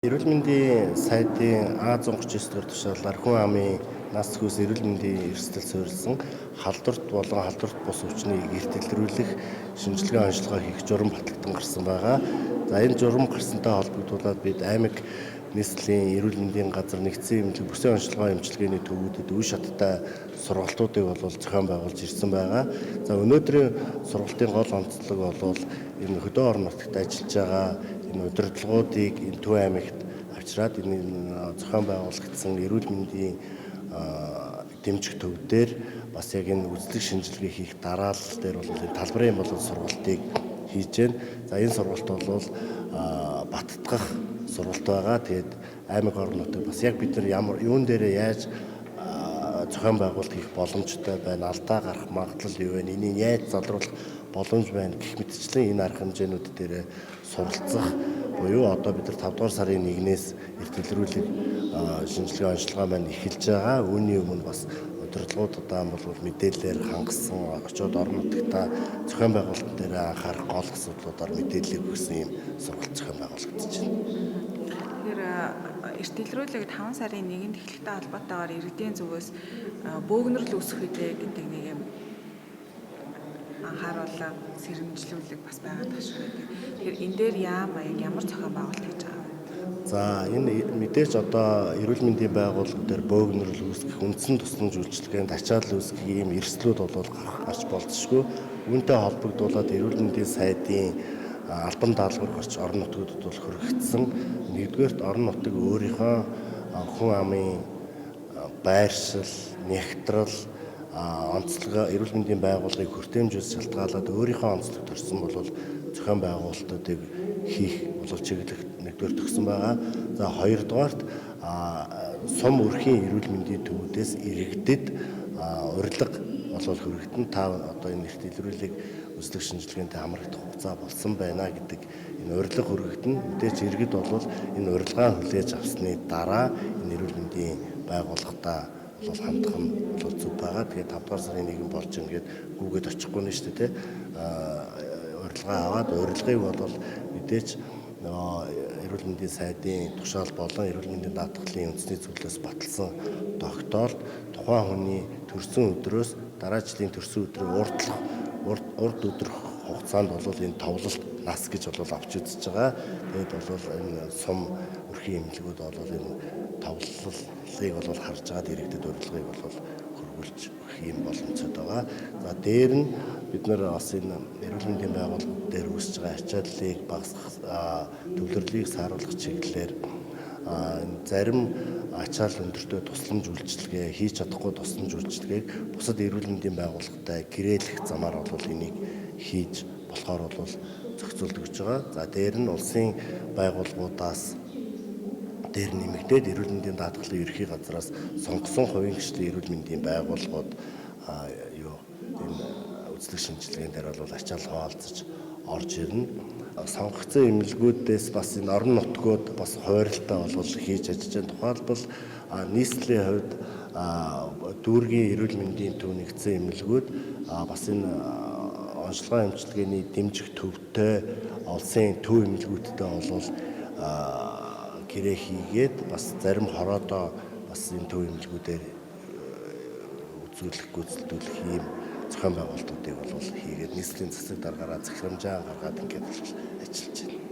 Эрүүл мэндийн сайдын А139 дугаар тушаалаар хүн амын нас цэхүүс эрүүл мэндийн эрсдэл суурилсан халдварт болон халдварт бус өвчнийг эрт илрүүлэх шинжилгээ онцлогоо хийх журам батлагдсан гарсан байгаа. За энэ журам гарсантай холбогдуулаад бид аймаг нийслэлийн эрүүл мэндийн газар нэгдсэн эмнэлэг бүсийн онцлогоо эмчилгээний төвүүдэд үе шаттай сургалтуудыг зохион байгуулж ирсэн байгаа. За өнөөдрийн сургалтын гол онцлог бол энэ хөдөө орон нутагт ажиллаж байгаа энэ удирдлагуудыг энэ Төв аймагт авчираад энэ зохион байгуулагдсан эрүүл мэндийн дэмжих төв дээр бас яг энэ үзлэг шинжилгээ хийх дараалал дээр энэ талбарын сургалтыг хийж байна. За энэ сургалт бол баттгах сургалт байгаа. Тэгээд аймаг орон нутаг бас яг бид нар юун дээрээ яаж зохион байгуулалт хийх боломжтой байна, алдаа гарах магадлал юу вэ, энийг яаж залруулах боломж байна гэх мэтчлэн энэ арга хэмжээнүүд дээр суралцах буюу одоо бид нар 5 дугаар сарын 1-ээс эрт илрүүлэх шинжилгээ онцлогоо маань эхэлж байгаа. Үүний өмнө бас удирдлагуудаа бол мэдээлэлээр хангасан очоод орон нутагта зохион байгуулалт дээр анхаарах гол асуудлуудаар мэдээлэл өгсөн юм сургалт зохион байгуулагдаж байна. Тэгэхээр эрт илрүүлэг 5 сарын 1-нд эхлэхтэй холбоотойгоор иргэдийн зүгээс бөөгнөрл үүсэх үедээ гэдэг нэг юм анхааруулга сэрэмжлүүлэг бас байгаад байгаа шүү дээ. Тэгэхээр энэ дээр ямар зохион байгуулалт хийж байгаа вэ? За энэ мэдээж одоо эрүүл мэндийн байгууллага дээр бөөгнөрл үүсгэх үндсэн тусламж үйлчилгээнд ачаал үүсгэх ийм эрсдлүүд гарч болзошгүй. Үүнтэй холбогдуулаад эрүүл мэндийн сайдын албан даалгавар гарч орон нутгуудад хүрэгдсэн. Нэгдүгээрт орон нутаг өөрийнхөө хүн амын байршил, нягтрал онцлогоо эрүүл мэндийн байгууллагыг хүртээмжүүлж шалтгаалаад өөрийнхөө онцлог төрсөн бол зохион байгуулалтуудыг хийх чиглэлд нэгдүгээр төгсөн байгаа. За хоёрдугаарт сум өрхийн эрүүл мэндийн төвүүдээс иргэдэд урилга хүрэгдэн та одоо энэ эрт илрүүлэг үзлэг шинжилгээтэй хамрагдах хугацаа болсон байна гэдэг энэ урилга хүрэгдэн. Мэдээж иргэд энэ урилгаа хүлээж авсны дараа энэ эрүүл мэндийн байгууллагатаа хандах нь зөв байгаа. Тэгээд 5 дугаар сарын 1 болж ийн гээд гүгээд очихгүй нь шүү дээ. Урилга аваад урилгыг мэдээж эрүүл мэндийн сайдын тушаал болон эрүүл мэндийн даатгалын үндэсний зөвлөлөөс баталсан тогтоолт тухайн хүний төрсөн өдрөөс дараа жилийн төрсөн өдрийн урд өдрөх хугацаанд энэ товлолт нас гэж авч үзэж байгаа. Тэгээд энэ сум өрхийн эмнэлгүүд энэ товлолыг харж байгаа иргэдэд урилгыг хөрвүүлж өгөх юм боломжтой байгаа. За дээр нь бид нар бас энэ эрүүл мэндийн байгууллагууд дээр үүсэж байгаа ачааллыг багасгах төвлөрлийг сааруулах чиглэлээр зарим ачаал өндөртэй тусламж үйлчилгээ хийж чадахгүй тусламж үйлчилгээг бусад эрүүл мэндийн байгууллагатай гэрээлэх замаар энийг хийж болохоор зохицуулж өгч байгаа. За дээр нь улсын байгууллагуудаас дээр нэмэгдээд эрүүл мэндийн даатгалын ерхий газраас сонгосон хувийн гишүүдийн эрүүл мэндийн байгууллагууд энэ үзлэг шинжилгээнд дээр ачаал хуваалцаж орж ирнэ. Сонгогдсон эмнэлгүүдээс бас энэ орон нутгууд бас хуурилтаа хийж ажиллаж байгаа. Тухайлбал нийслэлийн хувьд дүүргийн эрүүл мэндийн төв нэгдсэн эмнэлгүүд бас энэ онцлогоо эмчилгээний дэмжих төвтэй улсын төв эмнэлгүүдтэй гэрээ хийгээд бас зарим хороодоо бас энэ төв эмнэлгүүдээр гүйцэлдүүлэх ийм зохион байгуулалтуудыг хийгээд нийслэлийн засаг даргаараа захирамжаа гаргаад ажиллаж байна.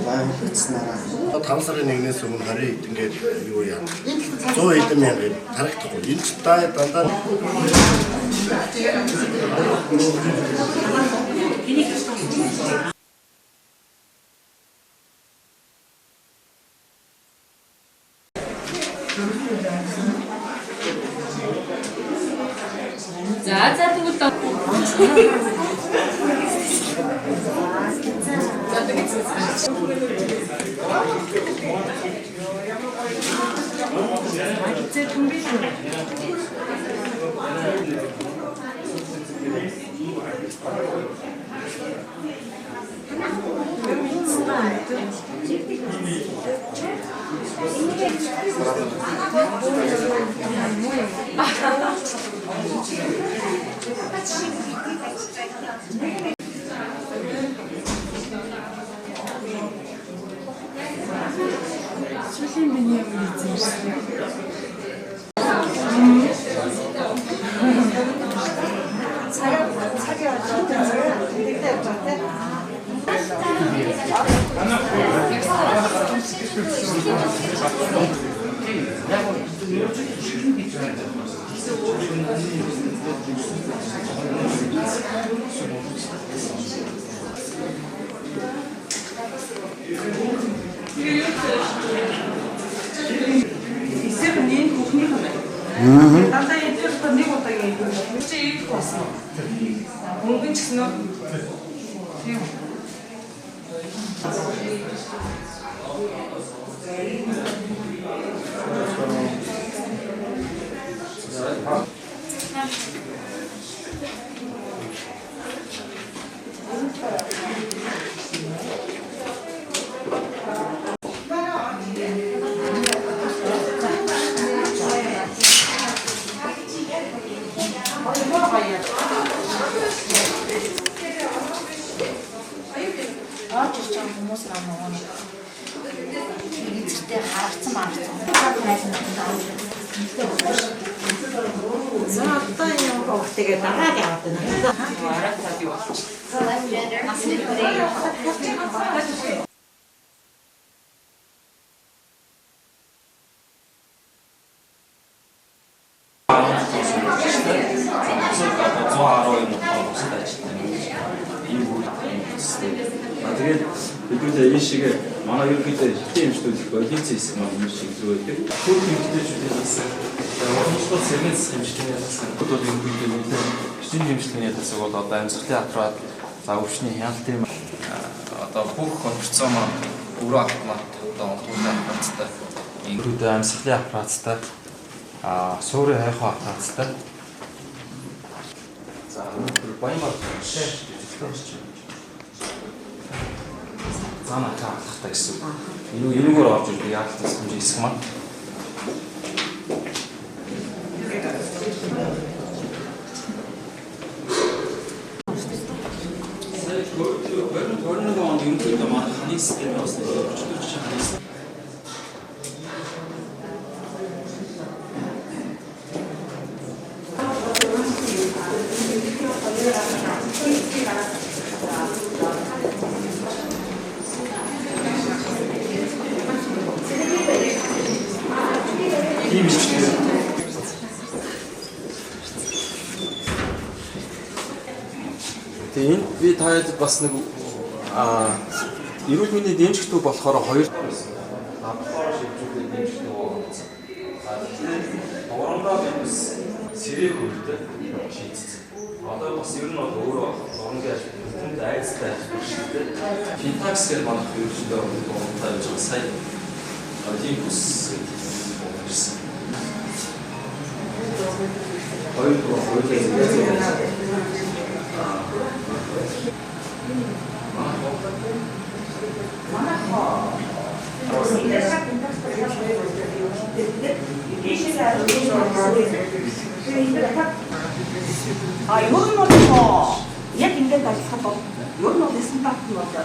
Баярлагдсанараа. 5 сарын 1-ээс өмнө 20 хэд ингээд юу яа. 100 хэдэн мянга харагдахгүй. Энэ ч дандаа За тэгвэл Дандаа ядчих нэг удаагийн чи ийх болсон. Мөнгөн ч гэсэн үү? Тийм. Хүмүүс намаа эцэгтэй харагцсан маарсан. За одоо энэ хүүхдээ дагаад яваад байна. Арай тав юу болчих. Тэгээд бидний энэ шиг манай ерөнхийдөө хитээн эмчнүүд боловч хийсэн юм шиг зүгээр. Бүх эмчнүүдийн хийсэн. Өөрөөр сэргээнс эмчнүүдийн хийсэн. Бодвол ерөнхийдөө бичгийн эмчнүүдийн хийсэн бол одоо амьсгалын аппарат, за өвчний хяналтын одоо бүх концепцом өөрөө автомат одоо онцгой аппараттай. Ерөнхийдөө амьсгалын аппараттай суурийн хайхаа аппараттай. За өнөөдөр баямаар Зана таахтай гэсэн. Энэгээр орж ирдэг яалтан хэмжээ хэсэг маань. Гөрнөг он ерөнхийдөө манай ханы систем бас өчтөрч ханаас. Тэгээд би таад бас нэг эрүүл мэндийн дэмжигчдүүд болохоор хоёр сэрэг хөвгтэй шийдсэн. Одоо бас ер нь бол өөрөө орнгийн ажилтнууд айцтай ажилладаг. Финтакс гэх манай хөрөлдөө онцлог байж байгаа сая. Тийм бүс ирсэн. Хоёр ер нь бол яг ингээд ажиллахад бол ер нь бол стандарт нь бол